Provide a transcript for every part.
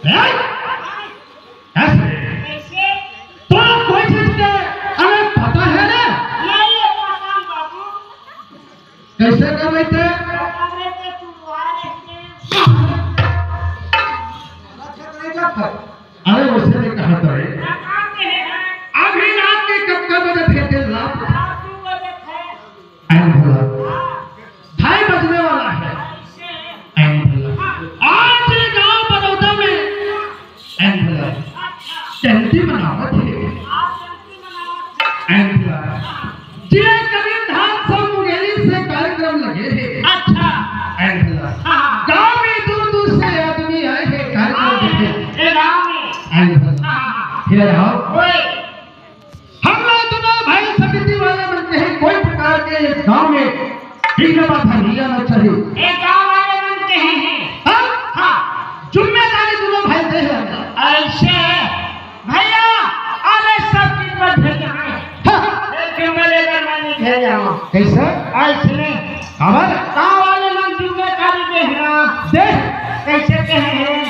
कैसे तो कोई चीज के हमें पता है ना? नहीं पता बाबू। कैसे कर रहे थे? अरे वैसे नहीं कहा था अभी रात के कब बजे थे? 2:30 बजने वाला है। आज गांव बड़ौदा में जयंती मनावत है। जिले कबीरधाम सब मुंगेरी से कार्यक्रम लगे हैं। अच्छा गांव में दूर दूर से आदमी आए हैं कार्यक्रम देखे। हम लोग दोनों भाई समिति वाले बनते हैं। कोई प्रकार के इस गांव में विघ्न बाधा नहीं आना चाहिए। जिम्मेदारी दोनों भाई दे हैं। ऐसे भैया अरे सब चीज पर भेजना है। कैसे ऐसे खबर गाँव वाले लोग जिम्मेदारी देना दे कैसे कहे हैं?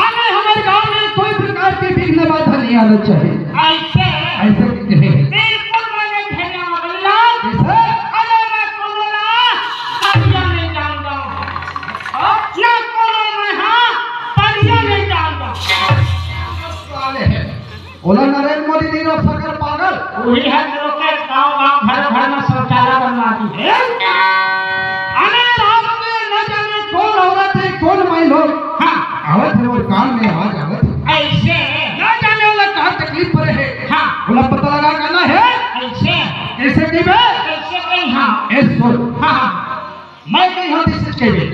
आगे हमारे गांव में कोई प्रकार की विघ्न बाधा नहीं आना चाहिए। ऐसे ऐसे कहे बिल्कुल मैंने भेजा अगला कैसे अरे मैं कोला परिया नहीं जानता ना कोला मैं हाँ परिया नहीं जानता। वाले हैं बोला नरेंद्र मोदी जी ने फकर पागल वही है जो के गाँव घर में शौचालय बनवा दी है। अरे रात में न जाने कौन औरत है कौन महिला लोग आवत है और कान में आवाज आवत है। ऐसे न जाने वाला कहाँ तकलीफ पड़े है। हाँ बोला पता लगा करना है। ऐसे कैसे की बे ऐसे कहीं हाँ सुन हाँ मैं कहीं हाथ से कह दे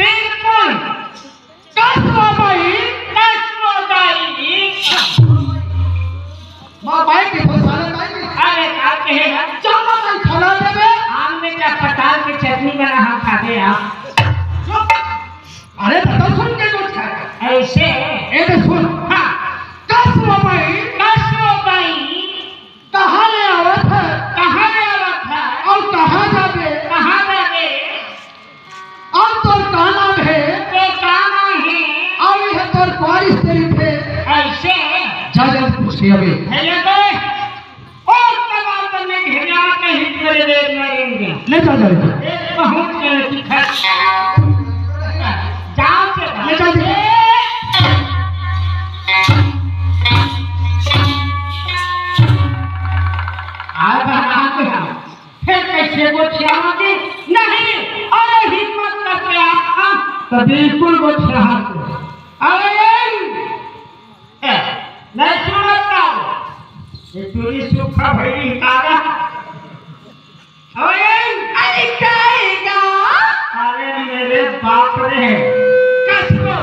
बिल्कुल कसवा भाई मां भाई के फसाने भाई अरे क्या कहेगा चलो मैं खाना देवे आम में क्या पताल की चटनी बना हम खाते आप। अरे बता सुन के कुछ खाए ऐसे ए सुन हाँ कसवा भाई कहाँ ले आवत है और कहाँ जाबे और तोर का नाम है और यह तोर बारिश तेरी थे जा जल्द पूछ के अबे ले जा जल्द ले जा जल्द नहीं अरे हिम्मत करते आप तो बिल्कुल वो चाहत अरे नहीं सुनता ये चोरी सुखा भई कागा अरे कहेगा अरे मेरे बाप रे कसको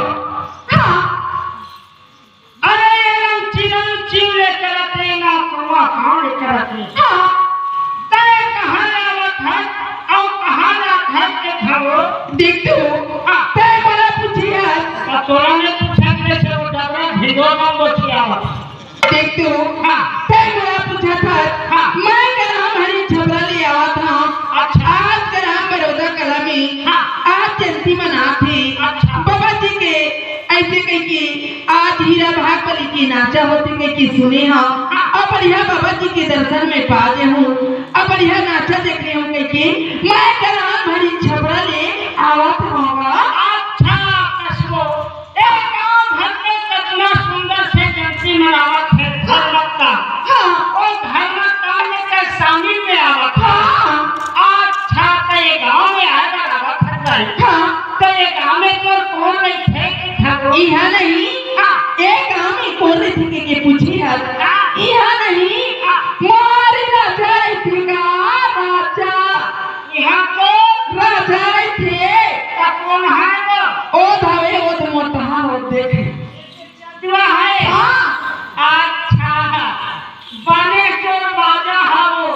अरे चिरम चिरे करते ना कुआ कौन करते ते कहां आवत है और कहां ना घर के खाओ देखो ते बड़ा पूछिया तोरा ने पूछा कैसे वो डबरा भिगो ना मोचिया देखो ते बड़ा पूछा था मैं करा हमारी छबरा ले आवा था। अच्छा आज करा बड़ौदा कला में आज जयंती मना थी। बाबा जी के ऐसे कह के आज हीरा भाग बलि की नाचा होती कह के सुने हाँ अब बढ़िया बाबा जी के दर्शन में पा दे हूँ अब बढ़िया नाचा देख रहे हूँ कह के मैं करा हमारी छबरा ले आवा था। अच्छा कसको एक गांव घर में कितना सुंदर से जयंती मनावत है धर्मता और धर्मता में का शामिल में आवत है। अच्छा तो ये गांव में आएगा आवत है तो ये गांव में तो कौन नहीं थे कि ठगो यहाँ नहीं एक गाँव में कौन रही थी के पूछी है यहाँ नहीं मारी राजा थी राजा यहाँ को राजा थे कौन है वो ओ धावे ओ मोटा हो देख जुआ है अच्छा बने को बाजा है वो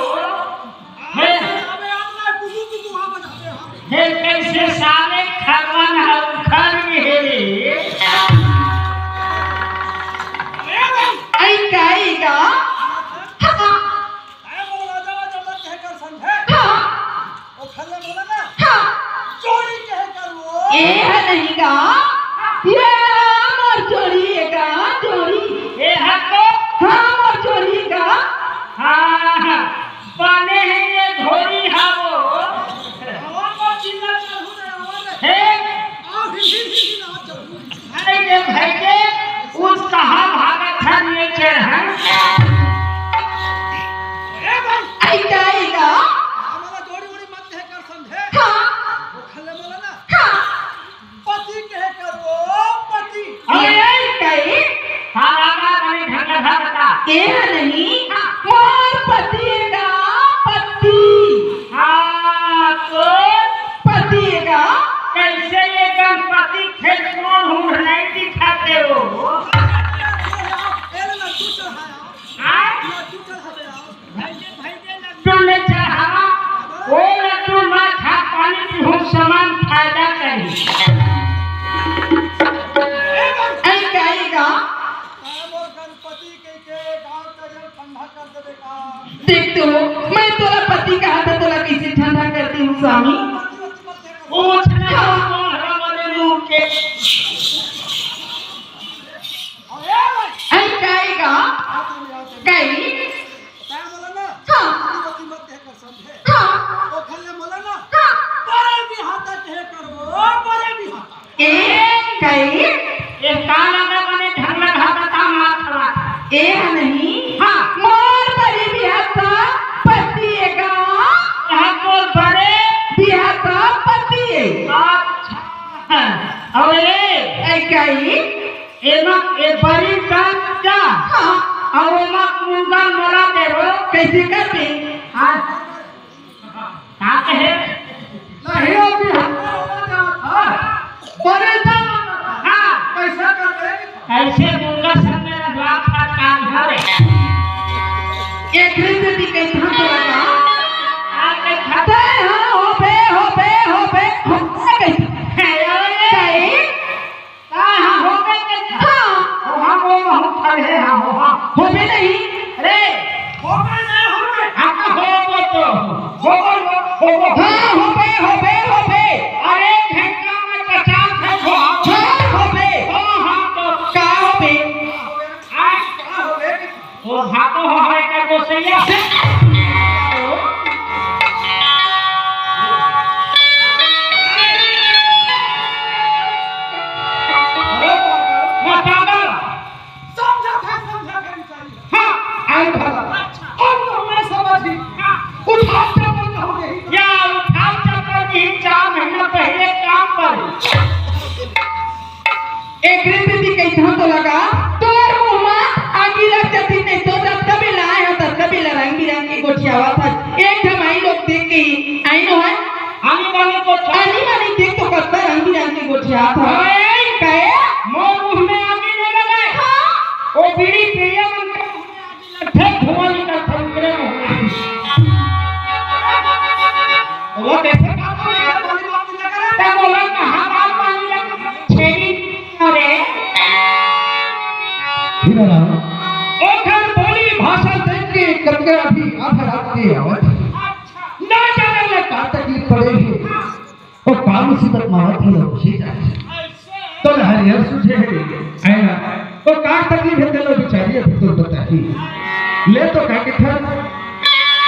हे कैसे साले खगवन है उखड़ गेले आई काईगा ए है नहीं गा ये मोर चोरी दुकाने हैं ये घोड़ी है वो है अरे ये भैया उस कहाँ भागत है नीचे है ऐका ऐका हमारा जोड़ी जोड़ी मत कहे कर समझे हाँ वो खले बोला ना हाँ पति कहे करो पति ये कई सारा बने ढंग भागता ये नहीं मोर पति का पति हाँ तो पति का कैसे ये गणपति खेल कौन हूँ नहीं दिखाते हो ए लड्डू चढ़ाया हाँ लड्डू चढ़ाते आओ लड्डू ले चढ़ा वो लड्डू ना खा पानी पीहू समान फायदा करी ऐका ऐका मोर गणपति के गांव का जल ठंडा कर देवे का देख तो मैं तोरा पति कहा था तोरा कैसे ठंडा करती हूँ स्वामी पति मत कहे करो पूछना कौन हमारे मुंह के ऐका ऐका कई क्या बोला ना हाँ पति मत कहे कर समझे हाँ वो खले बोला ना हाँ बड़े भी हाथा कहे करो बड़े भी हाथा ए कई ये काला का बने ढंग भागता माथवा ए नहीं हाँ मोर परी बिहाता पति का यहाँ तो बड़े बिहाता पति अच्छा और ऐका एमक ए बड़ी काम क्या हाँ और एमक मुंगा मोला दे रो कैसे करते हाँ क्या कहे नहीं अभी हाथा बड़े दाम हाँ कैसा कर दे कैसे मुंगा संग में द्वार का काम है एक रेसिपी कैसे हम तोरा का आके खाता ते हाँ हो बे कैसे कई हाँ हो गए हाँ हाँ वो हम खड़े हैं हाँ हो बे नहीं अरे हो गए नहीं हो गए हम हो तो हो हाँ हो बे अरे घंटा में 50 है वो हाँ हो बे हाँ तो का हो बे हो गए वो भातो हो है का गोसैया वो पागल समझा करनी चाहिए हाँ आई भला अब तो मैं समझी उठा के बंद हो गई या उठाओ चक्कर की 4 महीना पहले काम पर एक रेसिपी कैसे हम तो लगा तोर मुंह में आगी लग जाती नहीं तो जब कभी लाए हो तब कभी रंग बिरंग की गोटियावा था एक हमारी लोग देख के आई नो है आने वाले को आनी वाली देख तो करता रंग बिरंग की गोटिया था कहे मोर मुंह में आगे नहीं लगाए वो बीड़ी पिए मन के फिर धुआं निकल फंकरे मुंह में वो कैसे काम करेगा वाली बात नहीं करे तब बोला कहां बात पानी लग छेड़ी अरे ओखर बोली भाषा देख के करके अभी आधा रात के आवत ना जाने में का तकलीफ पड़ेगी और काम सिदत मावत है लोग ही जाए तो हरियर सुझे है आएगा तो का तकलीफ है तेलो बेचारी अभी तो बताई ले तो का के था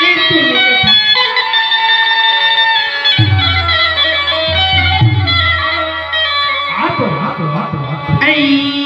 एक तू लेके था आ तो आई